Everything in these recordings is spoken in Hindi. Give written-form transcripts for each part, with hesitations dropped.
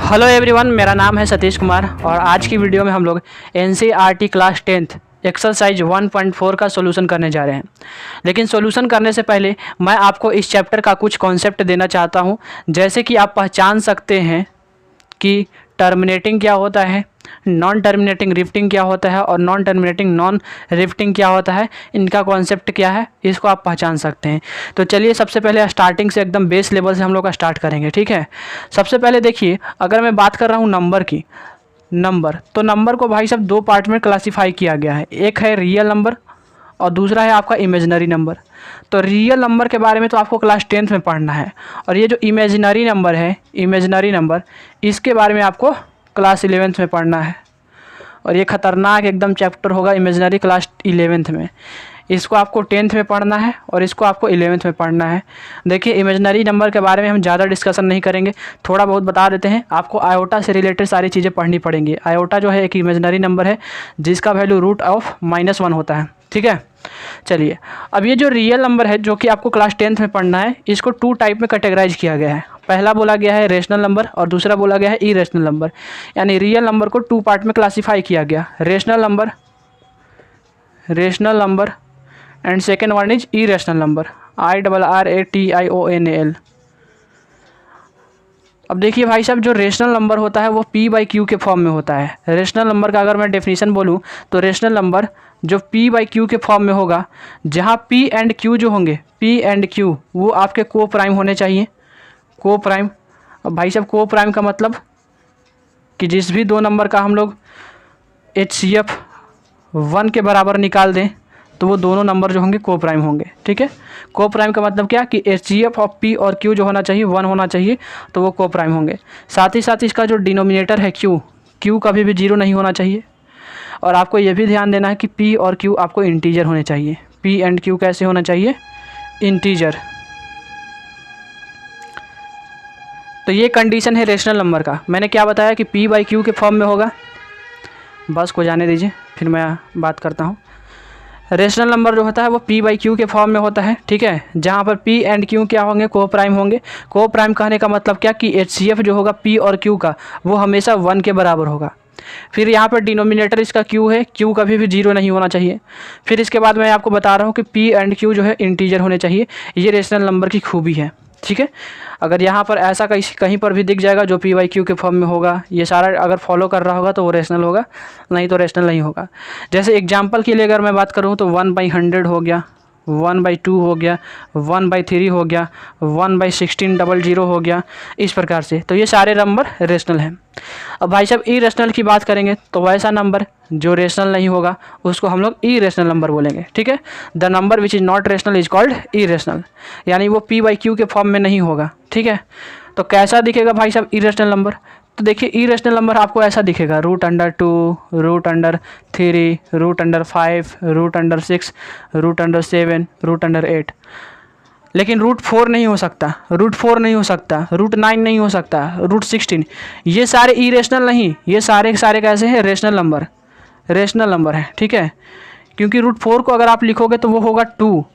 हेलो एवरीवन, मेरा नाम है सतीश कुमार और आज की वीडियो में हम लोग एनसीईआरटी क्लास 10th एक्सरसाइज 1.4 का सॉल्यूशन करने जा रहे हैं। लेकिन सॉल्यूशन करने से पहले मैं आपको इस चैप्टर का कुछ कॉन्सेप्ट देना चाहता हूं, जैसे कि आप पहचान सकते हैं कि टर्मिनेटिंग क्या होता है, नॉन टर्मिनेटिंग रिफ्टिंग क्या होता है और नॉन टर्मिनेटिंग नॉन रिफ्टिंग क्या होता है, इनका कॉन्सेप्ट क्या है, इसको आप पहचान सकते हैं। तो चलिए सबसे पहले स्टार्टिंग से एकदम बेस लेवल से हम लोग का स्टार्ट करेंगे, ठीक है। सबसे पहले देखिए, अगर मैं बात कर रहा हूँ नंबर की, तो नंबर को भाई साहब दो पार्ट में क्लासीफाई किया गया है। एक है रियल नंबर और दूसरा है आपका इमेजिनरी नंबर। तो रियल नंबर के बारे में तो आपको क्लास 10th में पढ़ना है, और ये जो इमेजिनरी नंबर है, इसके बारे में आपको क्लास 11th में पढ़ना है। और ये ख़तरनाक एकदम चैप्टर होगा इमेजिनरी, क्लास 11th में। इसको आपको 10th में पढ़ना है और इसको आपको 11th में पढ़ना है। देखिए, इमेजिनरी नंबर के बारे में हम ज़्यादा डिस्कशन नहीं करेंगे, थोड़ा बहुत बता देते हैं। आपको आयोटा से रिलेटेड सारी चीज़ें पढ़नी पड़ेंगी। आयोटा जो है एक इमेजिनरी नंबर है जिसका वैल्यू √(-1) होता है, ठीक है। चलिए, अब ये जो रियल नंबर है जो कि आपको क्लास 10th में पढ़ना है, इसको 2 टाइप में कैटेगराइज किया गया है। पहला बोला गया है रेशनल नंबर और दूसरा बोला गया है इरेशनल नंबर। यानी रियल नंबर को 2 पार्ट में क्लासीफाई किया गया, rational number and second one is irrational number, IRRATIONAL। अब देखिए भाई साहब, जो रेशनल नंबर होता है वो P/Q के फॉर्म में होता है। रेशनल नंबर का अगर मैं डेफिनेशन बोलूँ तो रेशनल नंबर जो P/Q के फॉर्म में होगा, जहाँ P एंड Q जो होंगे, P एंड Q वो आपके को प्राइम होने चाहिए, को प्राइम। अब भाई साहब, को प्राइम का मतलब कि जिस भी दो नंबर का हम लोग HCF 1 के बराबर निकाल दें तो वो दोनों नंबर जो होंगे को प्राइम होंगे, ठीक है। को प्राइम का मतलब क्या कि HCF ऑफ P और Q जो होना चाहिए 1 होना चाहिए, तो वो को प्राइम होंगे। साथ ही साथ इसका जो डिनोमिनेटर है Q कभी भी 0 नहीं होना चाहिए। और आपको ये भी ध्यान देना है कि P और Q आपको इंटीजर होने चाहिए। P एंड Q कैसे होना चाहिए? इंटीजर। तो ये कंडीशन है रेशनल नंबर का। मैंने क्या बताया कि P/Q के फॉर्म में होगा। बस को जाने दीजिए, फिर मैं बात करता हूँ। रेशनल नंबर जो होता है वो P/Q के फॉर्म में होता है, ठीक है। जहाँ पर P एंड Q क्या होंगे? को प्राइम होंगे। को प्राइम कहने का मतलब क्या कि HCF जो होगा P और Q का वो हमेशा 1 के बराबर होगा। फिर यहाँ पर डिनोमिनेटर इसका Q है, Q कभी भी 0 नहीं होना चाहिए। फिर इसके बाद मैं आपको बता रहा हूँ कि P एंड Q जो है इंटीजर होने चाहिए। ये रेशनल नंबर की खूबी है, ठीक है। अगर यहाँ पर ऐसा कहीं पर भी दिख जाएगा जो P/Q के फॉर्म में होगा, ये सारा अगर फॉलो कर रहा होगा तो वो रेशनल होगा, नहीं तो रेशनल नहीं होगा। जैसे एग्जांपल के लिए अगर मैं बात करूँ तो 1/100 हो गया, 1/2 हो गया, 1/3 हो गया, 1/1600 हो गया, इस प्रकार से। तो ये सारे नंबर रेशनल हैं। अब भाई साहब इरेशनल की बात करेंगे तो वैसा नंबर जो रेशनल नहीं होगा उसको हम लोग इरेशनल नंबर बोलेंगे, ठीक है। The number which is not rational is called irrational, यानी वो P/Q के फॉर्म में नहीं होगा, ठीक है। तो कैसा दिखेगा भाई साहब इरेशनल नंबर? तो देखिए, इरेशनल नंबर आपको ऐसा दिखेगा, √2, √3, √5, √6, √7, √8। लेकिन √4 नहीं हो सकता, √9 नहीं हो सकता, √16। ये सारे इरेशनल नहीं, ये सारे के सारे कैसे हैं? रेशनल नंबर है, ठीक है। क्योंकि √4 को अगर आप लिखोगे तो वो होगा 2,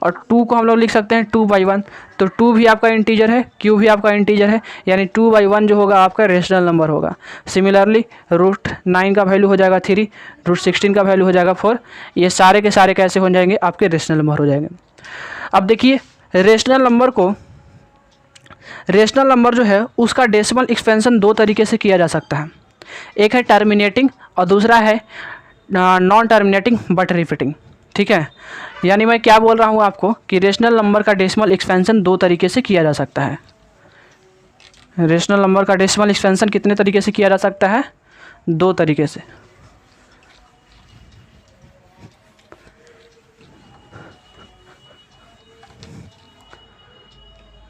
और 2 को हम लोग लिख सकते हैं 2/1। तो 2 भी आपका इंटीजर है, Q भी आपका इंटीजर है, यानी 2/1 जो होगा आपका रेशनल नंबर होगा। सिमिलरली √9 का वैल्यू हो जाएगा 3, √16 का वैल्यू हो जाएगा 4। ये सारे के सारे कैसे हो जाएंगे? आपके रेशनल नंबर हो जाएंगे। अब देखिए, रेशनल नंबर जो है उसका डेसिमल एक्सपेंशन 2 तरीके से किया जा सकता है। एक है टर्मिनेटिंग और दूसरा है नॉन टर्मिनेटिंग बट रिपीटिंग, ठीक है। यानी मैं क्या बोल रहा हूँ आपको कि रेशनल नंबर का डेसिमल एक्सपेंशन 2 तरीके से किया जा सकता है। रेशनल नंबर का डेसिमल एक्सपेंशन कितने तरीके से किया जा सकता है? 2 तरीके से।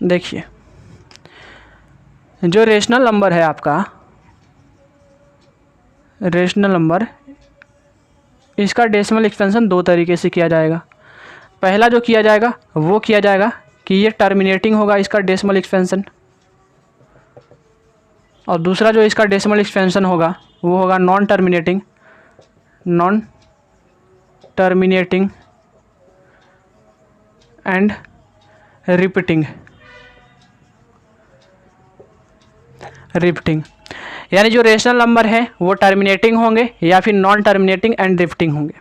देखिए, जो रेशनल नंबर है आपका, रेशनल नंबर, इसका डेसिमल एक्सपेंशन 2 तरीके से किया जाएगा। पहला जो किया जाएगा वो किया जाएगा कि ये टर्मिनेटिंग होगा इसका डेसिमल एक्सपेंशन, और दूसरा जो इसका डेसिमल एक्सपेंशन होगा वो होगा non terminating and repeating. Rifting. यानी जो रेशनल नंबर है वो टर्मिनेटिंग होंगे या फिर नॉन टर्मिनेटिंग एंड रिफ्टिंग होंगे।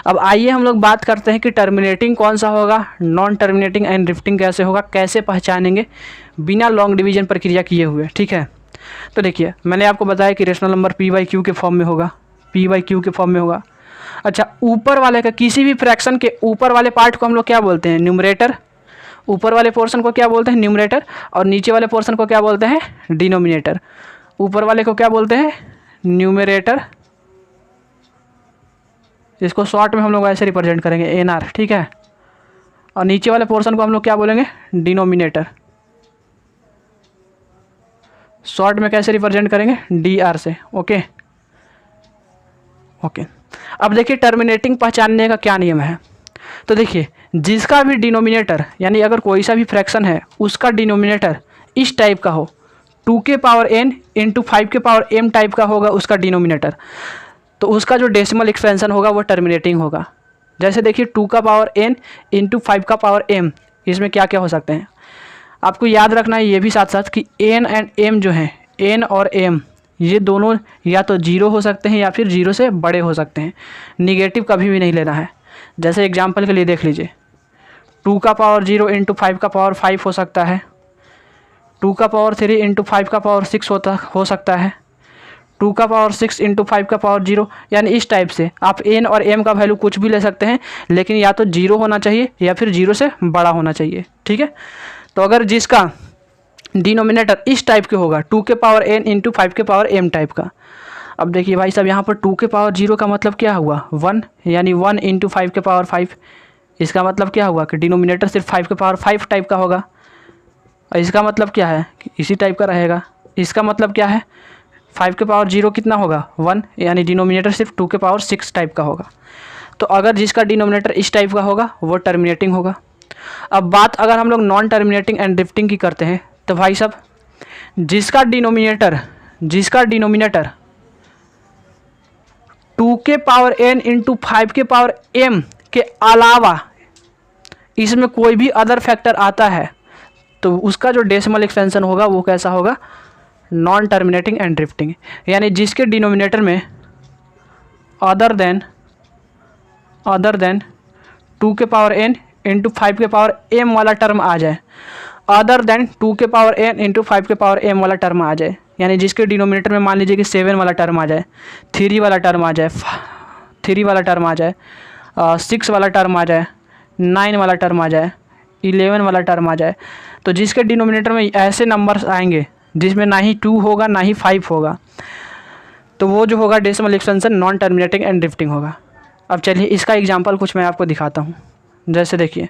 अब आइए हम लोग बात करते हैं कि टर्मिनेटिंग कौन सा होगा, नॉन टर्मिनेटिंग एंड रिफ्टिंग कैसे होगा, कैसे पहचानेंगे बिना लॉन्ग डिवीजन प्रक्रिया किए हुए। ठीक है, तो देखिए मैंने आपको बताया कि rational number P by Q के फॉर्म में होगा, पी बाई क्यू के फॉर्म में होगा। अच्छा, ऊपर वाले का किसी भी फ्रैक्शन के ऊपर वाले पार्ट को हम लोग क्या बोलते हैं, न्यूमरेटर। ऊपर वाले पोर्शन को क्या बोलते हैं, न्यूमरेटर, और नीचे वाले पोर्शन को क्या बोलते हैं, डिनोमिनेटर। ऊपर वाले को क्या बोलते हैं, न्यूमरेटर, इसको शॉर्ट में हम लोग ऐसे रिप्रेजेंट करेंगे एन आर। ठीक है, और नीचे वाले पोर्शन को हम लोग क्या बोलेंगे, डिनोमिनेटर, शॉर्ट में कैसे रिप्रेजेंट करेंगे, डी आर से। ओके ओके, अब देखिए टर्मिनेटिंग पहचानने का क्या नियम है। तो देखिए जिसका भी डिनोमिनेटर, यानी अगर कोई सा भी फ्रैक्शन है उसका डिनोमिनेटर इस टाइप का हो, 2 के पावर n इंटू 5 के पावर m टाइप का होगा उसका डिनोमिनेटर, तो उसका जो डेसिमल एक्सपेंशन होगा वो टर्मिनेटिंग होगा। जैसे देखिए 2 का पावर n इंटू 5 का पावर m, इसमें क्या क्या हो सकते हैं आपको याद रखना है ये भी साथ साथ कि n एंड m जो हैं, n और m ये दोनों या तो 0 हो सकते हैं या फिर 0 से बड़े हो सकते हैं, निगेटिव कभी भी नहीं लेना है। जैसे एग्जांपल के लिए देख लीजिए, 2 का पावर 0 इंटू 5 का पावर 5 हो सकता है, 2 का पावर 3 इंटू 5 का पावर 6 हो सकता है, 2 का पावर 6 इंटू 5 का पावर 0। यानी इस टाइप से आप n और m का वैल्यू कुछ भी ले सकते हैं, लेकिन या तो 0 होना चाहिए या फिर 0 से बड़ा होना चाहिए। ठीक है, तो अगर जिसका डिनोमिनेटर इस टाइप के होगा, 2 के पावर n इंटू 5 के पावर m टाइप का। अब देखिए भाई साहब यहाँ पर 2 के पावर 0 का मतलब क्या हुआ, 1, यानी 1 इंटू 5 के पावर 5। इसका मतलब क्या हुआ कि डिनोमिनेटर सिर्फ 5 के पावर 5 टाइप का होगा। और इसका मतलब क्या है कि इसी टाइप का रहेगा। इसका मतलब क्या है, 5 के पावर 0 कितना होगा, 1, यानी डिनोमिनेटर सिर्फ 2 के पावर 6 टाइप का होगा। तो अगर जिसका डिनोमिनेटर इस टाइप का होगा वो टर्मिनेटिंग होगा। अब बात अगर हम लोग नॉन टर्मिनेटिंग एंड रिफ्टिंग की करते हैं, तो भाई साहब जिसका डिनोमिनेटर 2 के पावर n इंटू 5 के पावर m के अलावा इसमें कोई भी अदर फैक्टर आता है, तो उसका जो डेसिमल एक्सपेंशन होगा वो कैसा होगा, नॉन टर्मिनेटिंग एंड ड्रिफ्टिंग। यानी जिसके डिनोमिनेटर में अदर देन 2 के पावर n इंटू 5 के पावर m वाला टर्म आ जाए, अदर देन 2 के पावर n इंटू 5 के पावर m वाला टर्म आ जाए। यानी जिसके डिनोमिनेटर में मान लीजिए कि 7 वाला टर्म आ जाए, 3 वाला टर्म आ जाए, 3 वाला टर्म आ जाए, 6 वाला टर्म आ जाए, 9 वाला टर्म आ जाए, 11 वाला टर्म आ जाए, तो जिसके डिनोमिनेटर में ऐसे नंबर्स आएंगे जिसमें ना ही 2 होगा ना ही 5 होगा, तो वो जो होगा decimal expansion non terminating and drifting होगा। अब चलिए इसका एग्जांपल कुछ मैं आपको दिखाता हूँ। जैसे देखिए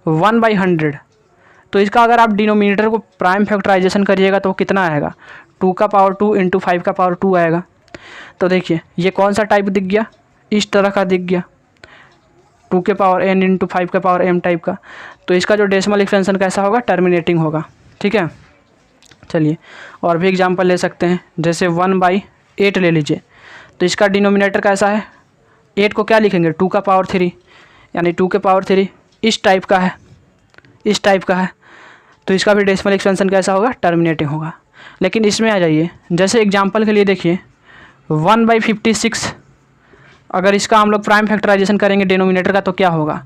1/100, तो इसका अगर आप डिनोमिनेटर को प्राइम फैक्टराइजेशन करिएगा तो कितना आएगा, 2 का पावर 2 इंटू 5 का पावर 2 आएगा। तो देखिए ये कौन सा टाइप दिख गया, इस तरह का दिख गया, 2 के पावर n इंटू 5 के पावर m टाइप का। तो इसका जो डेसिमल एक्सपेंशन कैसा होगा, टर्मिनेटिंग होगा। ठीक है, चलिए और भी एग्जांपल ले सकते हैं। जैसे 1/8 ले लीजिए, तो इसका डिनोमिनेटर कैसा है, 8 को क्या लिखेंगे, 2 का पावर 3, यानी 2 के पावर 3 इस टाइप का है, इस टाइप का है। तो इसका भी डेसिमल एक्सपेंशन कैसा होगा, टर्मिनेटिंग होगा। लेकिन इसमें आ जाइए, जैसे एग्जांपल के लिए देखिए 1/56, अगर इसका हम लोग प्राइम फैक्टराइजेशन करेंगे डिनोमिनेटर का तो क्या होगा,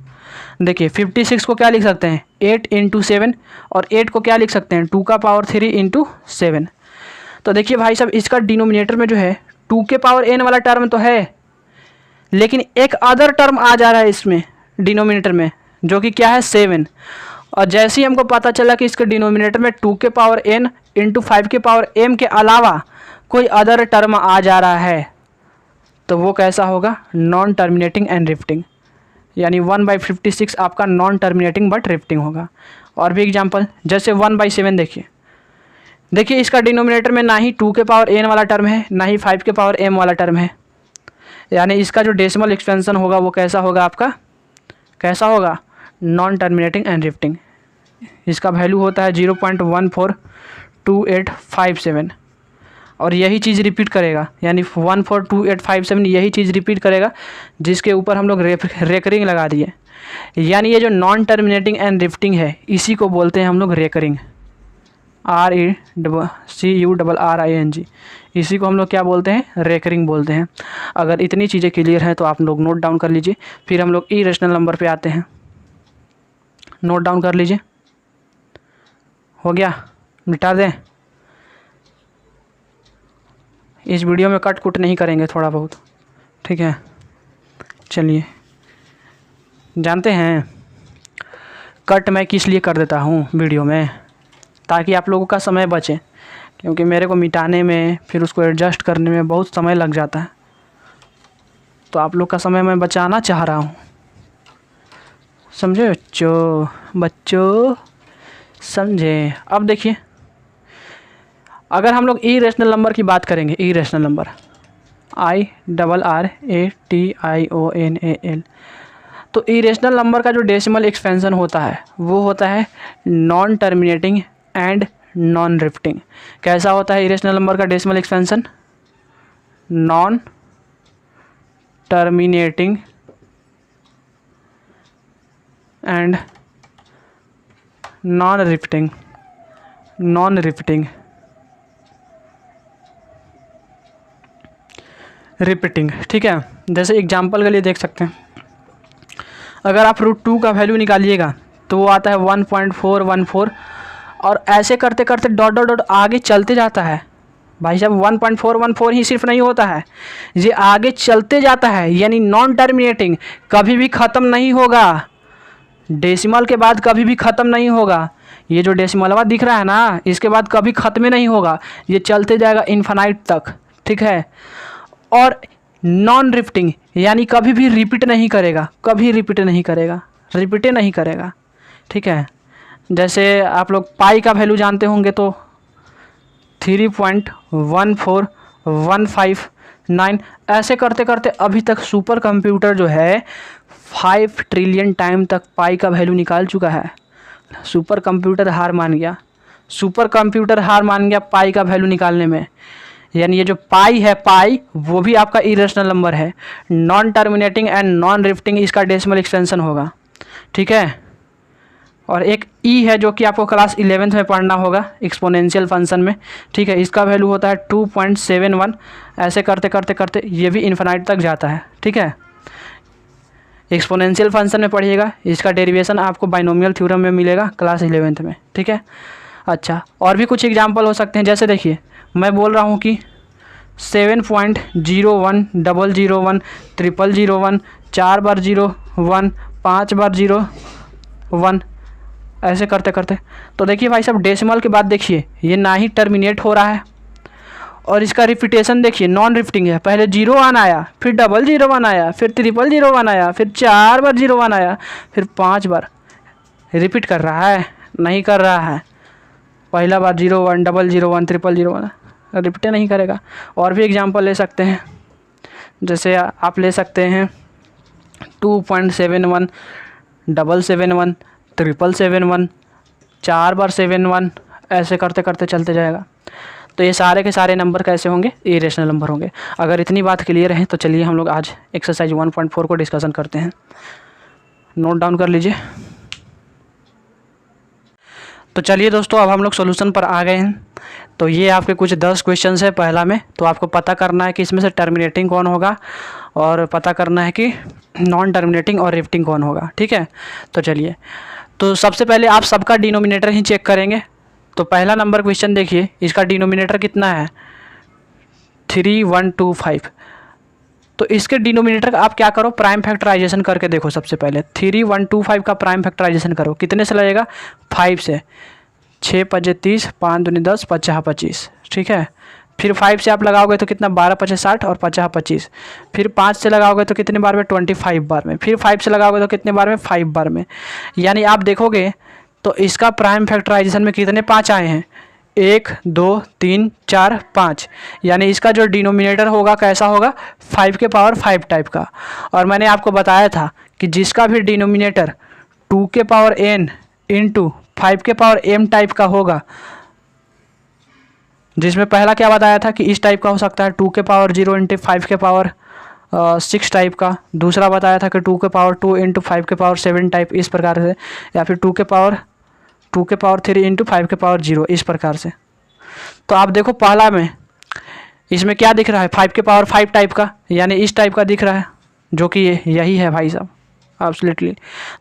देखिए 56 को क्या लिख सकते हैं, 8 इंटू 7, और 8 को क्या लिख सकते हैं, 2 का पावर 3 इंटू 7। तो देखिए भाई साहब इसका डिनोमिनेटर में जो है 2 के पावर n वाला टर्म तो है, लेकिन एक अदर टर्म आ जा रहा है इसमें डिनोमिनेटर में, जो कि क्या है, 7। और जैसे ही हमको पता चला कि इसके डिनोमिनेटर में 2 के पावर n इंटू 5 के पावर m के अलावा कोई अदर टर्म आ जा रहा है, तो वो कैसा होगा, नॉन टर्मिनेटिंग एंड रिफ्टिंग। यानी 1/56 आपका नॉन टर्मिनेटिंग बट रिफ्टिंग होगा। और भी एग्जांपल, जैसे 1/7 देखिए इसका डिनोमिनेटर में ना ही 2 के पावर n वाला टर्म है, ना ही 5 के पावर m वाला टर्म है। यानी इसका जो डेसिमल एक्सपेंशन होगा वो कैसा होगा आपका, कैसा होगा, नॉन टर्मिनेटिंग एंड रिफ्टिंग। इसका वैल्यू होता है 0.142857, और यही चीज़ रिपीट करेगा, यानी 142857 यही चीज़ रिपीट करेगा जिसके ऊपर हम लोग रेकरिंग लगा दिए। यानी ये जो नॉन टर्मिनेटिंग एंड रिफ्टिंग है इसी को बोलते हैं हम लोग रेकरिंग। RECURRING, इसी को हम लोग क्या बोलते हैं, रेकरिंग बोलते हैं। अगर इतनी चीज़ें क्लियर हैं तो आप लोग नोट डाउन कर लीजिए। फिर हम लोग इरेशनल नंबर पे आते हैं, नोट डाउन कर लीजिए। हो गया, मिटा दें। इस वीडियो में कट कुट नहीं करेंगे, थोड़ा बहुत, ठीक है। चलिए, जानते हैं कट मैं किस लिए कर देता हूँ वीडियो में, ताकि आप लोगों का समय बचे, क्योंकि मेरे को मिटाने में फिर उसको एडजस्ट करने में बहुत समय लग जाता है। तो आप लोग का समय मैं बचाना चाह रहा हूँ, समझे बच्चों समझे। अब देखिए, अगर हम लोग इरेशनल नंबर की बात करेंगे, इरेशनल नंबर IRRATIONAL, तो इरेशनल नंबर का जो डेसिमल एक्सपेंशन होता है वो होता है non terminating and non rifting. कैसा होता है इरेशनल नंबर का decimal expansion? Non terminating and non rifting, non rifting, repeating, ठीक है। जैसे एग्जांपल के लिए देख सकते हैं, अगर आप √2 का वैल्यू निकालिएगा तो वो आता है 1.414, और ऐसे करते करते डॉट डॉट डॉट आगे चलते जाता है। भाई साहब 1.414 ही सिर्फ नहीं होता है, ये आगे चलते जाता है, यानी नॉन टर्मिनेटिंग, कभी भी ख़त्म नहीं होगा। डेसिमल के बाद कभी भी ख़त्म नहीं होगा। ये जो डेसिमलवा दिख रहा है ना, इसके बाद कभी ख़त्म नहीं होगा, ये चलते जाएगा इन्फिनाइट तक, ठीक है। और नॉन रिपीटिंग, यानी कभी भी रिपीट नहीं करेगा, कभी रिपीट नहीं करेगा, रिपीट नहीं करेगा, ठीक है। जैसे आप लोग पाई का वैल्यू जानते होंगे, तो 3.14159, ऐसे करते करते अभी तक सुपर कंप्यूटर जो है 5 ट्रिलियन टाइम तक पाई का वैल्यू निकाल चुका है। सुपर कंप्यूटर हार मान गया, सुपर कंप्यूटर हार मान गया पाई का वैल्यू निकालने में। यानी ये जो पाई है, पाई वो भी आपका इरेशनल नंबर है, non terminating and non rifting, इसका डेसिमल एक्सटेंशन होगा, ठीक है। और एक ई है जो कि आपको क्लास 11th में पढ़ना होगा एक्सपोनेंशियल फंक्शन में, ठीक है। इसका वैल्यू होता है 2.71, ऐसे करते करते करते ये भी इन्फिनाइट तक जाता है, ठीक है। एक्सपोनेंशियल फंक्शन में पढ़िएगा, इसका डेरिवेशन आपको बाइनोमियल थ्योरम में मिलेगा क्लास 11th में, ठीक है। अच्छा, और भी कुछ एग्जाम्पल हो सकते हैं, जैसे देखिए मैं बोल रहा हूँ कि 7.01001001 0001 4 बार 01 5 बार 01, ऐसे करते करते, तो देखिए भाई साहब डेसिमल के बाद देखिए ये ना ही टर्मिनेट हो रहा है, और इसका रिपीटेशन देखिए नॉन रिफ्टिंग है। पहले 01 आया, फिर 001 आया, फिर 0001 आया, फिर 4 बार 01 आया, फिर 5 बार रिपीट कर रहा है, नहीं कर रहा है। पहला बार 01 001 001 रिपीट नहीं करेगा। और भी एग्जांपल ले सकते हैं, जैसे आप ले सकते हैं 2.71 771 777 4 बार 71, ऐसे करते करते चलते जाएगा। तो ये सारे के सारे नंबर कैसे होंगे? इरेशनल नंबर होंगे। अगर इतनी बात क्लियर है तो चलिए हम लोग आज एक्सरसाइज 1.4 को डिस्कशन करते हैं। नोट डाउन कर लीजिए। तो चलिए दोस्तों, अब हम लोग सॉल्यूशन पर आ गए हैं। तो ये आपके कुछ 10 क्वेश्चन है पहला में, तो आपको पता करना है कि इसमें से टर्मिनेटिंग कौन होगा, और पता करना है कि नॉन टर्मिनेटिंग और रिफ्टिंग कौन होगा, ठीक है। तो चलिए, तो सबसे पहले आप सबका डिनोमिनेटर ही चेक करेंगे। तो पहला नंबर क्वेश्चन देखिए, इसका डिनोमिनेटर कितना है? 3125। तो इसके डिनोमिनेटर का आप क्या करो, प्राइम फैक्टराइजेशन करके देखो। सबसे पहले 3125 का प्राइम फैक्टराइजेशन करो, कितने से लगेगा? 5 से। 6 5 30, 5 दूनी 10, 50 25, ठीक है। फिर 5 से आप लगाओगे तो कितना? 12 5 60 और 50 25। फिर 5 से लगाओगे तो कितने बार में? 25 बार में। फिर 5 से लगाओगे तो कितने बार में? 5 बार में। यानी आप देखोगे तो इसका प्राइम फैक्टराइजेशन में कितने 5 आए हैं? 1 2 3 4 5। यानी इसका जो डिनोमिनेटर होगा कैसा होगा? 5 के पावर 5 टाइप का। और मैंने आपको बताया था कि जिसका भी डिनोमिनेटर 2 के पावर n इंटू 5 के पावर m टाइप का होगा, जिसमें पहला क्या बताया था कि इस टाइप का हो सकता है 2 के पावर 0 इंटू 5 के पावर 6 टाइप का। दूसरा बताया था कि 2 के पावर 2 इंटू 5 के पावर 7 टाइप, इस प्रकार से। या फिर 2 के पावर 2 के पावर 3 इंटू 5 के पावर 0, इस प्रकार से। तो आप देखो पहला में इसमें क्या दिख रहा है, 5 के पावर 5 टाइप का, यानी इस टाइप का दिख रहा है, जो कि यही है भाई साहब एब्सोल्युटली।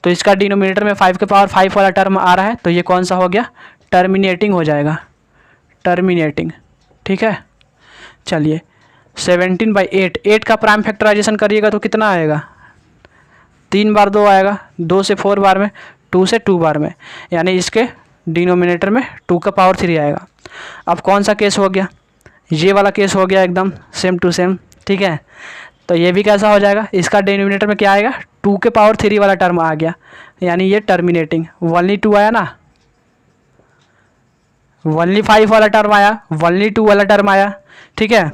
तो इसका डिनोमिनेटर में 5 के पावर 5 वाला टर्म आ रहा है, तो ये कौन सा हो गया, टर्मिनेटिंग हो जाएगा, टर्मिनेटिंग। ठीक है, चलिए 17/8, 8 का प्राइम फैक्टराइजेशन करिएगा तो कितना आएगा, 3 बार 2 आएगा, 2 से 4 बार में, 2 से 2 बार में, यानी इसके डिनोमिनेटर में 2 का पावर 3 आएगा। अब कौन सा केस हो गया, ये वाला केस हो गया एकदम सेम टू सेम। ठीक है, तो ये भी कैसा हो जाएगा, इसका डिनोमिनेटर में क्या आएगा, 2 के पावर 3 वाला टर्म आ गया, यानी ये टर्मिनेटिंग। 1/2 आया ना, 1/5 वाला टर्म आया, 1/2 वाला टर्म आया। ठीक है,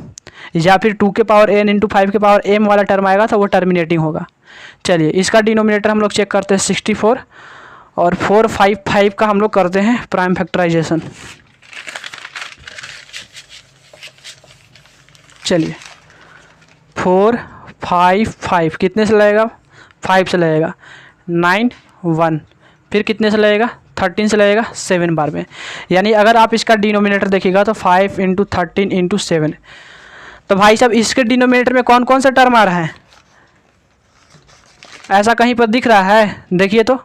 या फिर 2 के पावर n इंटू 5 के पावर m वाला टर्म आएगा तो वो टर्मिनेटिंग होगा। चलिए इसका डिनोमिनेटर हम लोग चेक करते हैं 64 और 455 का हम लोग करते हैं प्राइम फैक्टराइजेशन। चलिए 455 कितने से लगेगा, 5 से लगेगा, 9 1, फिर कितने से लगेगा, 13 से लगेगा 7 बार में। यानी अगर आप इसका डिनोमिनेटर देखिएगा तो 5 इंटू 13 इंटू 7। तो भाई साहब इसके डिनोमिनेटर में कौन कौन सा टर्म आ रहा है, ऐसा कहीं पर दिख रहा है, देखिए तो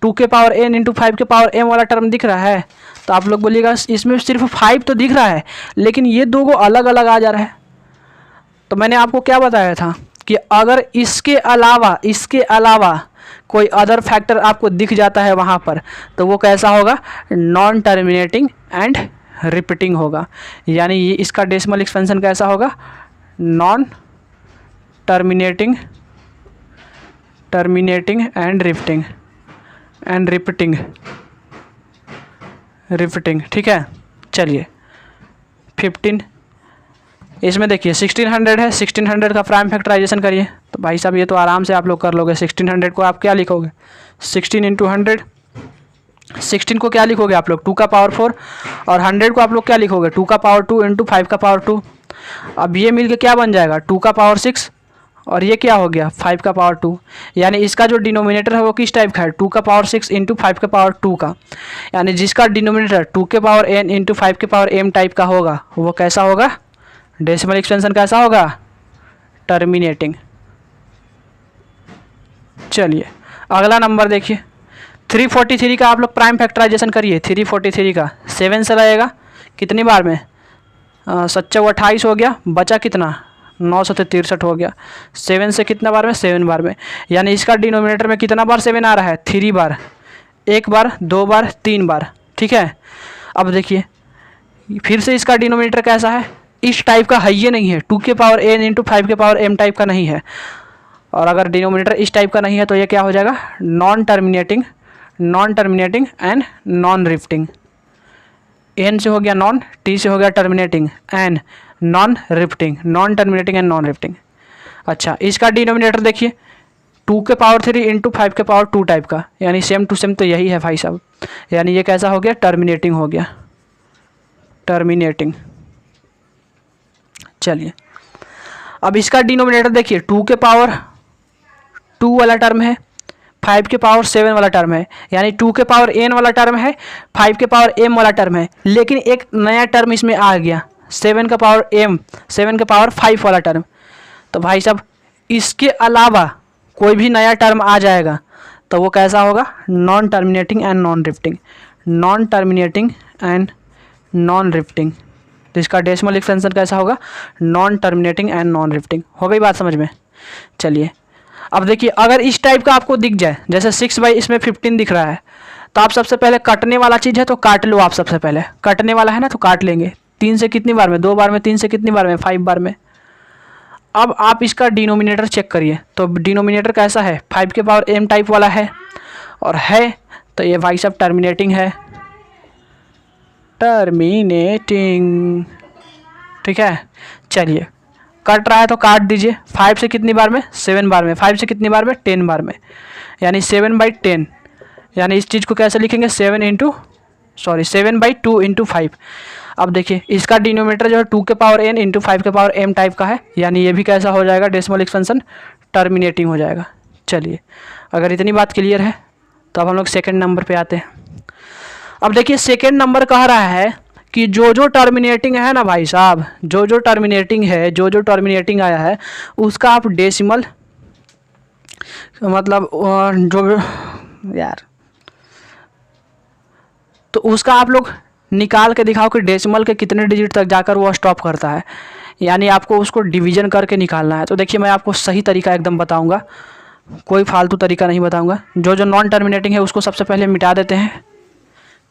2 के पावर n इंटू 5 के पावर m वाला टर्म दिख रहा है। तो आप लोग बोलिएगा इसमें सिर्फ 5 तो दिख रहा है, लेकिन ये दो को अलग अलग आ जा रहा है। तो मैंने आपको क्या बताया था कि अगर इसके अलावा कोई अदर फैक्टर आपको दिख जाता है वहाँ पर, तो वो कैसा होगा, नॉन टर्मिनेटिंग एंड रिपीटिंग होगा। यानी ये इसका डेसिमल एक्सपेंशन कैसा होगा, नॉन टर्मिनेटिंग एंड रिपीटिंग। ठीक है, चलिए 15, इसमें देखिए 1600 है, 1600 का प्राइम फैक्टराइजेशन करिए। तो भाई साहब ये तो आराम से आप लोग कर लोगे। 1600 को आप क्या लिखोगे, 16 इंटू 100, 16 को क्या लिखोगे आप लोग, 2 का पावर 4, और 100 को आप लोग क्या लिखोगे, 2 का पावर 2 इंटू 5 का पावर 2। अब ये मिलके क्या बन जाएगा, 2 का पावर 6, और ये क्या हो गया, 5 का पावर 2। यानी इसका जो डिनोमिनेटर है वो किस टाइप का है, 2 का पावर 6 इंटू 5 का पावर 2 का। यानी जिसका डिनोमिनेटर 2 के पावर n इंटू 5 के पावर m टाइप का होगा, वो कैसा होगा, डेसिमल एक्सपेंशन कैसा होगा, टर्मिनेटिंग। चलिए अगला नंबर देखिए 343 का आप लोग प्राइम फैक्टराइजेशन करिए। 343 का 7 से लगेगा, कितनी बार में, 7 28 हो गया, बचा कितना, 9 से 63 हो गया। 7 से कितना बार में, 7 बार में। यानी इसका डिनोमिनेटर में कितना बार 7 आ रहा है, 3 बार, 1 बार 2 बार 3 बार। ठीक है, अब देखिए फिर से इसका डिनोमिनेटर कैसा है, इस टाइप का है, ये नहीं है, 2 के पावर n इंटू 5 के पावर m टाइप का नहीं है। और अगर डिनोमिनेटर इस टाइप का नहीं है तो ये क्या हो जाएगा, non terminating and non repeating. n से हो गया नॉन, t से हो गया terminating, and non repeating, non terminating and non repeating. अच्छा इसका डिनोमिनेटर देखिए 2 के पावर 3 इंटू 5 के पावर 2 टाइप का, यानी सेम टू सेम तो यही है भाई साहब। यानी ये कैसा हो गया, टर्मिनेटिंग हो गया, टर्मिनेटिंग। चलिए अब इसका डिनोमिनेटर देखिए 2 के पावर 2 वाला टर्म है, 5 के पावर 7 वाला टर्म है, यानी 2 के पावर n वाला टर्म है, 5 के पावर m वाला टर्म है, लेकिन एक नया टर्म इसमें आ गया, 7 का पावर m, 7 के पावर 5 वाला टर्म। तो भाई साहब इसके अलावा कोई भी नया टर्म आ जाएगा तो वो कैसा होगा, non terminating and non repeating, non terminating and non repeating. तो इसका डेसिमल एक्सपेंशन कैसा होगा, non terminating and non repeating. हो गई बात समझ में। चलिए अब देखिए अगर इस टाइप का आपको दिख जाए, जैसे 6 बाई इसमें 15 दिख रहा है, तो आप सबसे पहले कटने वाला चीज़ है तो काट लो। आप सबसे पहले कटने वाला है ना तो काट लेंगे। 3 से कितनी बार में, 2 बार में, 3 से कितनी बार में, 5 बार में। अब आप इसका डिनोमिनेटर चेक करिए, तो डिनोमिनेटर कैसा है, 5 के पावर m टाइप वाला है, और है तो ये भाई साहब टर्मिनेटिंग है, टर्मिनेटिंग। ठीक है, चलिए कट रहा है तो काट दीजिए। 5 से कितनी बार में, 7 बार में, 5 से कितनी बार में, 10 बार में, यानी 7/10। यानी इस चीज़ को कैसे लिखेंगे, 7/2 इंटू 5। अब देखिए इसका डिनोमिनेटर जो है 2 के पावर n इंटू 5 के पावर m टाइप का है, यानी ये भी कैसा हो जाएगा, डेसिमल एक्सपेंशन टर्मिनेटिंग हो जाएगा। चलिए अगर इतनी बात क्लियर है तो अब हम लोग सेकंड नंबर पे आते हैं। अब देखिए सेकेंड नंबर कह रहा है कि जो टर्मिनेटिंग है ना भाई साहब, जो टर्मिनेटिंग है, जो टर्मिनेटिंग आया है उसका आप डेसिमल, मतलब जो यार, तो उसका आप लोग निकाल के दिखाओ कि डेसिमल के कितने डिजिट तक जाकर वो स्टॉप करता है, यानी आपको उसको डिवीजन करके निकालना है। तो देखिए मैं आपको सही तरीका एकदम बताऊंगा, कोई फालतू तरीका नहीं बताऊंगा। जो नॉन टर्मिनेटिंग है उसको सबसे पहले मिटा देते हैं,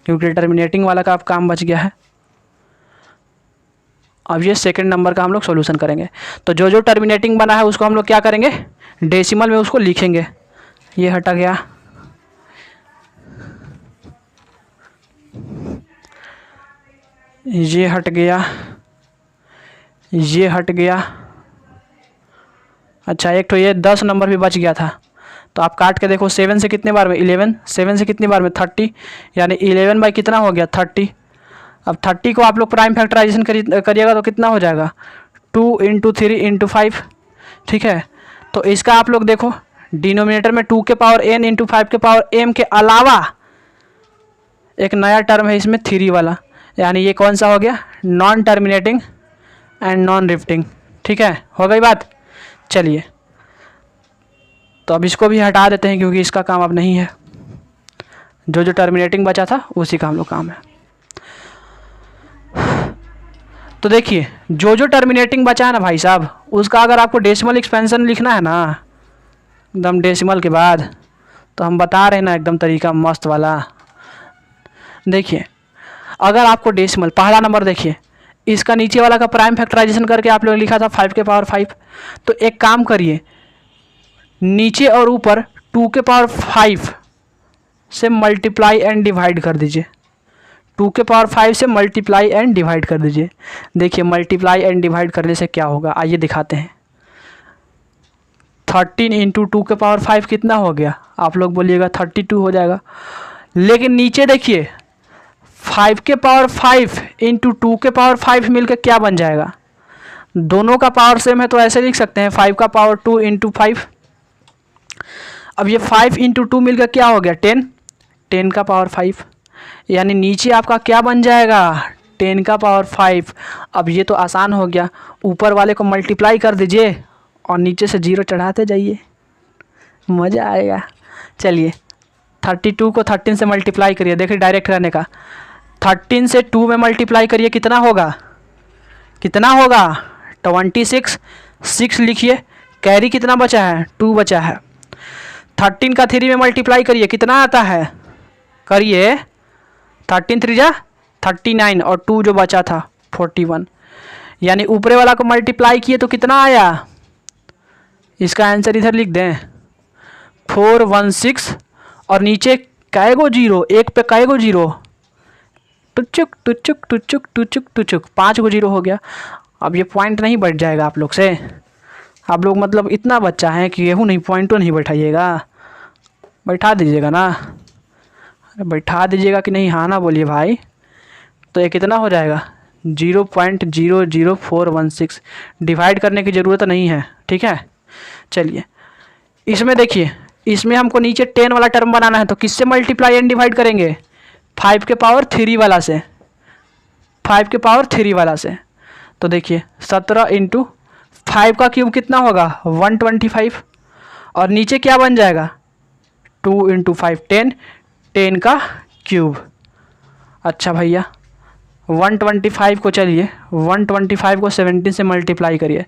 क्योंकि टर्मिनेटिंग वाला का अब काम बच गया है। अब ये सेकंड नंबर का हम लोग सॉल्यूशन करेंगे। तो जो टर्मिनेटिंग बना है उसको हम लोग क्या करेंगे, डेसिमल में उसको लिखेंगे। ये हटा गया, ये हट गया, ये हट गया। अच्छा एक तो ये 10 नंबर भी बच गया था। तो आप काट के देखो, 7 से कितने बार में 11, 7 से कितनी बार में 30, यानी 11 बाई कितना हो गया 30। अब 30 को आप लोग प्राइम फैक्टराइजेशन करिएगा तो कितना हो जाएगा 2 × 3 × 5, ठीक है। तो इसका आप लोग देखो डिनोमिनेटर में 2 के पावर n × 5 के पावर m के अलावा एक नया टर्म है इसमें 3 वाला, यानी ये कौन सा हो गया, non terminating and non rifting, ठीक है। हो गई बात। चलिए तो अब इसको भी हटा देते हैं क्योंकि इसका काम अब नहीं है। जो टर्मिनेटिंग बचा था उसी का हम लोग काम है। तो देखिए जो टर्मिनेटिंग बचा है ना भाई साहब, उसका अगर आपको डेसिमल एक्सपेंशन लिखना है ना एकदम डेसिमल के बाद, तो हम बता रहे हैं ना एकदम तरीका मस्त वाला। देखिए अगर आपको डेसिमल, पहला नंबर देखिए इसका नीचे वाला का प्राइम फैक्टराइजेशन करके आप लोगों ने लिखा था 5 के पावर 5। तो एक काम करिए, नीचे और ऊपर 2 के पावर 5 से मल्टीप्लाई एंड डिवाइड कर दीजिए। 2 के पावर 5 से मल्टीप्लाई एंड डिवाइड कर दीजिए। देखिए मल्टीप्लाई एंड डिवाइड करने से क्या होगा, आइए दिखाते हैं। 13 × 2 के पावर 5 कितना हो गया, आप लोग बोलिएगा 32 हो जाएगा। लेकिन नीचे देखिए 5 के पावर 5 × 2 के पावर 5 मिलकर क्या बन जाएगा, दोनों का पावर सेम है तो ऐसे लिख सकते हैं 5 का पावर 2 × 5। अब ये 5 × 2 मिलकर क्या हो गया 10, 10 का पावर 5, यानी नीचे आपका क्या बन जाएगा 10 का पावर 5। अब ये तो आसान हो गया, ऊपर वाले को मल्टीप्लाई कर दीजिए और नीचे से 0 चढ़ाते जाइए, मज़ा आएगा। चलिए 32 को 13 से मल्टीप्लाई करिए, देखिए डायरेक्ट करने का, 13 से 2 में मल्टीप्लाई करिए कितना होगा, कितना होगा 26, 6 लिखिए, कैरी कितना बचा है 2 बचा है। 13 का 3 में मल्टीप्लाई करिए कितना आता है, करिए 13 3 जा 39 और 2 जो बचा था 41, यानी ऊपरे वाला को मल्टीप्लाई किए तो कितना आया, इसका आंसर इधर लिख दें 416, और नीचे कैगो जीरो, एक पे कैगो जीरो, टुचुक टुचुक टुचुक टुचुक टुचुक, 5 गो जीरो हो गया। अब ये पॉइंट नहीं बैठ जाएगा आप लोग से, आप लोग मतलब इतना बच्चा है कि गेहूँ नहीं पॉइंटो नहीं बैठाइएगा, बैठा दीजिएगा ना, अरे बैठा दीजिएगा कि नहीं, हाँ ना बोलिए भाई। तो ये कितना हो जाएगा 0.00416, डिवाइड करने की ज़रूरत नहीं है, ठीक है। चलिए इसमें देखिए, इसमें हमको नीचे 10 वाला टर्म बनाना है तो किससे मल्टीप्लाई एंड डिवाइड करेंगे, 5 के पावर 3 वाला से, 5 के पावर 3 वाला से। तो देखिए 17 × 5 का क्यूब कितना होगा 125, और नीचे क्या बन जाएगा 2 × 5 10, 10 का क्यूब। अच्छा भैया 125 को, चलिए 125 को 17 से मल्टीप्लाई करिए,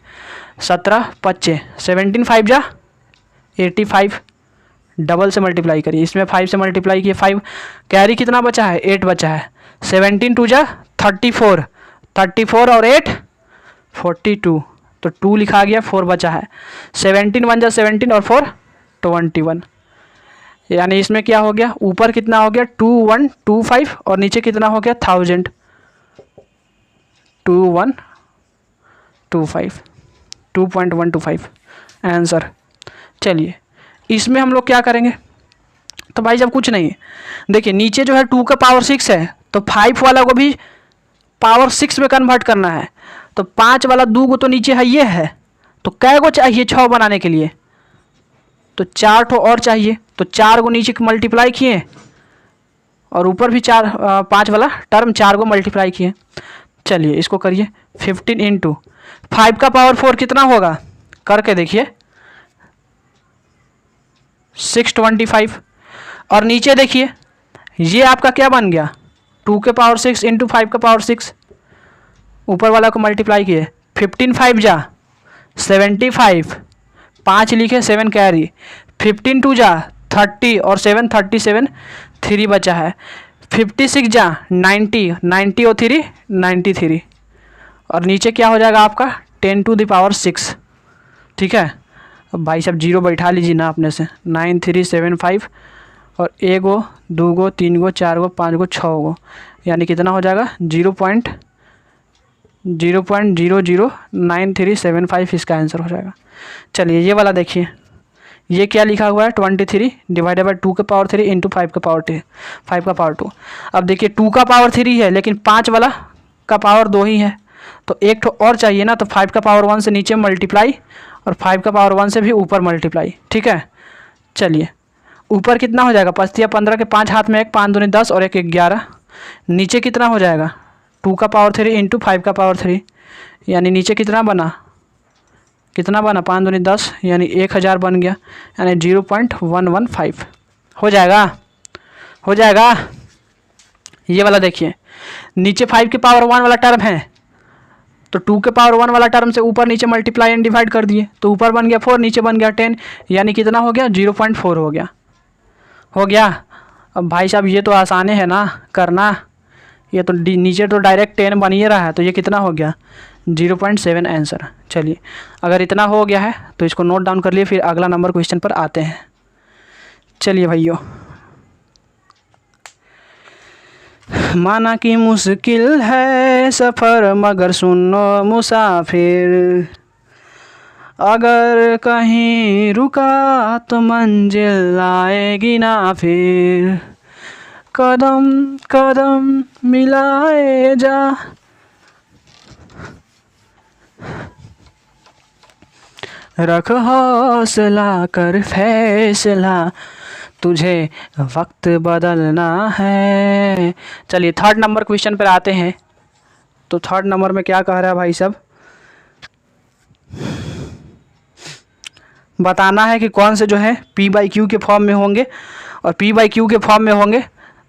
17 25, 17 5 जा 85, डबल से मल्टीप्लाई करिए, इसमें 5 से मल्टीप्लाई किए 5, कैरी कितना बचा है 8 बचा है, 17 2 जा 34, 34 और 8 42, तो 2 लिखा गया 4 बचा है, 17 1 जा 17 और 4 21, यानी इसमें क्या हो गया, ऊपर कितना हो गया 2125 और नीचे कितना हो गया 1000, 2125, 2.125 आंसर। चलिए इसमें हम लोग क्या करेंगे, तो भाई जब कुछ नहीं है, देखिए नीचे जो है 2 का पावर 6 है तो 5 वाला को भी पावर 6 में कन्वर्ट करना है, तो 5 वाला 2 को तो नीचे है, ये है तो कै को चाहिए 6 बनाने के लिए, तो 4 ठो और चाहिए, तो 4 को नीचे मल्टीप्लाई किए और ऊपर भी 5 वाला टर्म 4 को मल्टीप्लाई किए। चलिए इसको करिए 15 इंटू 5 का पावर 4 कितना होगा, करके देखिए 625। और नीचे देखिए ये आपका क्या बन गया 2 के पावर 6 इंटू 5 का पावर 6, ऊपर वाला को मल्टीप्लाई किए 15 5 जा 75, 5 लिखे 7 कैरी, 15 2 जा 30 और 7 37, 3 बचा है, 56 जा 90, 90 और 3 93, और नीचे क्या हो जाएगा आपका 10 टू द पावर 6। ठीक है, अब भाई साहब जीरो बैठा लीजिए ना अपने से, 9375 और 1 गो 2 गो 3 गो 4 गो 5 गो 6 गो, यानी कितना हो जाएगा 0.009375 इसका आंसर हो जाएगा। चलिए ये वाला देखिए, ये क्या लिखा हुआ है 23 डिवाइडेड बाई 2 का पावर 3 इंटू 5 का पावर 2। अब देखिए 2 का पावर 3 है लेकिन 5 वाला का पावर 2 ही है, तो एक ठो और चाहिए ना, तो 5 का पावर 1 से नीचे मल्टीप्लाई और 5 का पावर 1 से भी ऊपर मल्टीप्लाई। ठीक है, चलिए ऊपर कितना हो जाएगा 5 या 15 के 5 हाथ में 1, 5 दूनी 10 और 1 11, नीचे कितना हो जाएगा 2 का पावर 3 इंटू 5 का पावर 3, यानी नीचे कितना बना 5 दूनी 10 यानी 1000 बन गया, यानी 0.115 हो जाएगा। ये वाला देखिए नीचे 5 के पावर 1 वाला टर्म है, तो 2 के पावर 1 वाला टर्म से ऊपर नीचे मल्टीप्लाई एंड डिवाइड कर दिए, तो ऊपर बन गया 4 नीचे बन गया 10, यानी कितना हो गया 0.4 हो गया। अब भाई साहब ये तो आसान है ना करना, ये तो नीचे तो डायरेक्ट 10 बन ही रहा है, तो ये कितना हो गया 0.7 आंसर। चलिए अगर इतना हो गया है तो इसको नोट डाउन कर लिए, फिर अगला नंबर क्वेश्चन पर आते हैं। चलिए भाइयों, माना कि मुश्किल है सफ़र मगर सुनो मुसाफिर, अगर कहीं रुका तो मंजिल आएगी ना फिर, कदम कदम मिलाए जा, रख हौसला कर फैसला, तुझे वक्त बदलना है। चलिए थर्ड नंबर क्वेश्चन पर आते हैं। तो थर्ड नंबर में क्या कह रहा है भाई साहब, बताना है कि कौन से जो है P बाई क्यू के फॉर्म में होंगे, और P बाई क्यू के फॉर्म में होंगे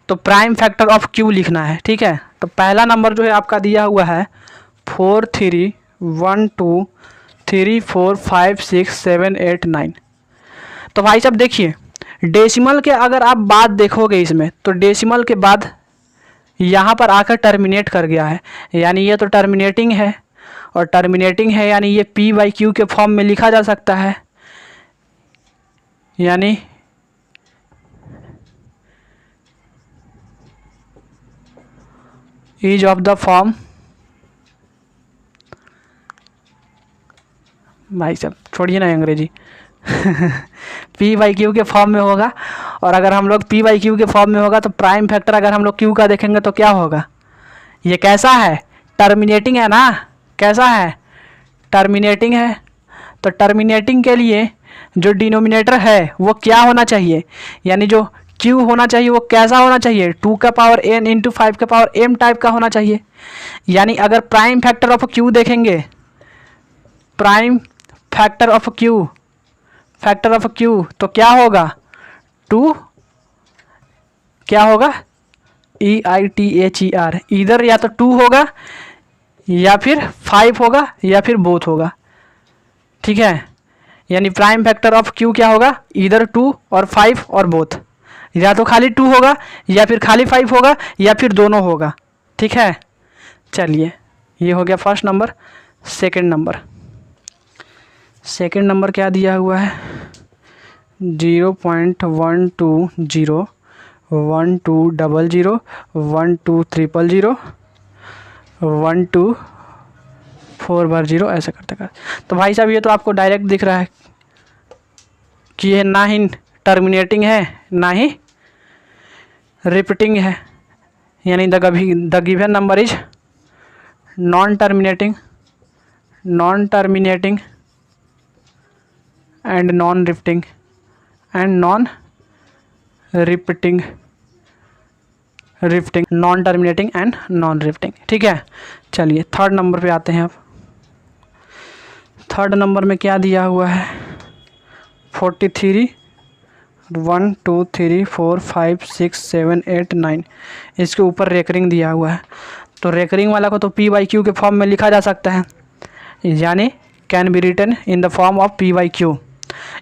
तो प्राइम फैक्टर ऑफ Q लिखना है। ठीक है, तो पहला नंबर जो है आपका दिया हुआ है 4 3 1 2 3 4 5 6 7 8 9। तो भाई साहब देखिए डेसिमल के अगर आप बात देखोगे इसमें, तो डेसिमल के बाद यहाँ पर आकर टर्मिनेट कर गया है, यानी ये तो टर्मिनेटिंग है, और टर्मिनेटिंग है यानी ये P बाई क्यू के फॉर्म में लिखा जा सकता है, यानी इज ऑफ द फॉर्म, भाई साहब छोड़िए ना अंग्रेजी P बाई क्यू के फॉर्म में होगा, और अगर हम लोग P बाई क्यू के फॉर्म में होगा तो प्राइम फैक्टर अगर हम लोग Q का देखेंगे तो क्या होगा, ये कैसा है टर्मिनेटिंग है ना, कैसा है टर्मिनेटिंग है, तो टर्मिनेटिंग के लिए जो डिनोमिनेटर है वो क्या होना चाहिए, यानी जो Q होना चाहिए वो कैसा होना चाहिए 2 का पावर n इंटू 5 का पावर m टाइप का होना चाहिए। यानी अगर प्राइम फैक्टर ऑफ Q देखेंगे, प्राइम फैक्टर ऑफ Q तो क्या होगा 2, क्या होगा EITHER, इधर या तो 2 होगा या फिर 5 होगा या फिर बोथ होगा। ठीक है, यानी प्राइम फैक्टर ऑफ Q क्या होगा इधर 2 और 5 और बोथ, या तो खाली 2 होगा या फिर खाली 5 होगा या फिर दोनों होगा। ठीक है, चलिए ये हो गया फर्स्ट नंबर। सेकंड नंबर क्या दिया हुआ है 0.120 1200 12300 124 ऐसा करते। तो भाई साहब ये तो आपको डायरेक्ट दिख रहा है कि ये ना ही टर्मिनेटिंग है ना ही रिपीटिंग है, यानी the given number is non terminating and non repeating rifting, non terminating and non rifting. ठीक है, चलिए थर्ड नंबर पे आते हैं। अब थर्ड नंबर में क्या दिया हुआ है, 43, 1 2 3 4 5 6 7 8 9, इसके ऊपर रेकरिंग दिया हुआ है। तो रेकरिंग वाला को तो पी बाई क्यू के फॉर्म में लिखा जा सकता है, यानी can be written in the form of P by Q.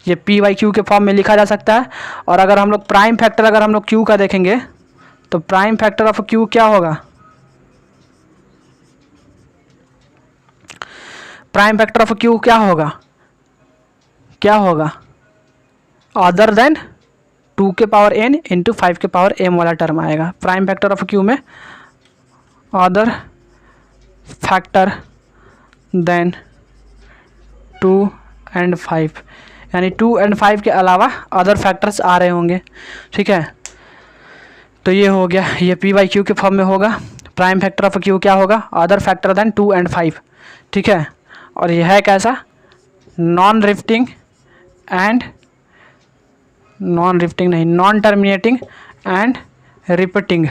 ये पी बाई क्यू के फॉर्म में लिखा जा सकता है। और अगर हम लोग प्राइम फैक्टर अगर हम लोग क्यू का देखेंगे तो प्राइम फैक्टर ऑफ क्यू क्या होगा, प्राइम फैक्टर ऑफ क्यू क्या होगा, क्या होगा, अदर देन 2 के पावर n इंटू 5 के पावर m वाला टर्म आएगा। प्राइम फैक्टर ऑफ क्यू में अदर फैक्टर देन 2 and 5, यानी 2 and 5 के अलावा अदर फैक्टर्स आ रहे होंगे। ठीक है, तो ये हो गया, ये पी बाई क्यू के फॉर्म में होगा। प्राइम फैक्टर ऑफ क्यू क्या होगा, अदर फैक्टर देन 2 and 5। ठीक है, और यह है कैसा, non repeating and non repeating नहीं, non terminating and repeating,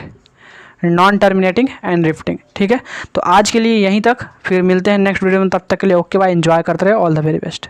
non terminating and repeating. ठीक है, तो आज के लिए यहीं तक, फिर मिलते हैं नेक्स्ट वीडियो में। तब तक के लिए ओके बाय, एंजॉय करते रहे, ऑल द वेरी बेस्ट।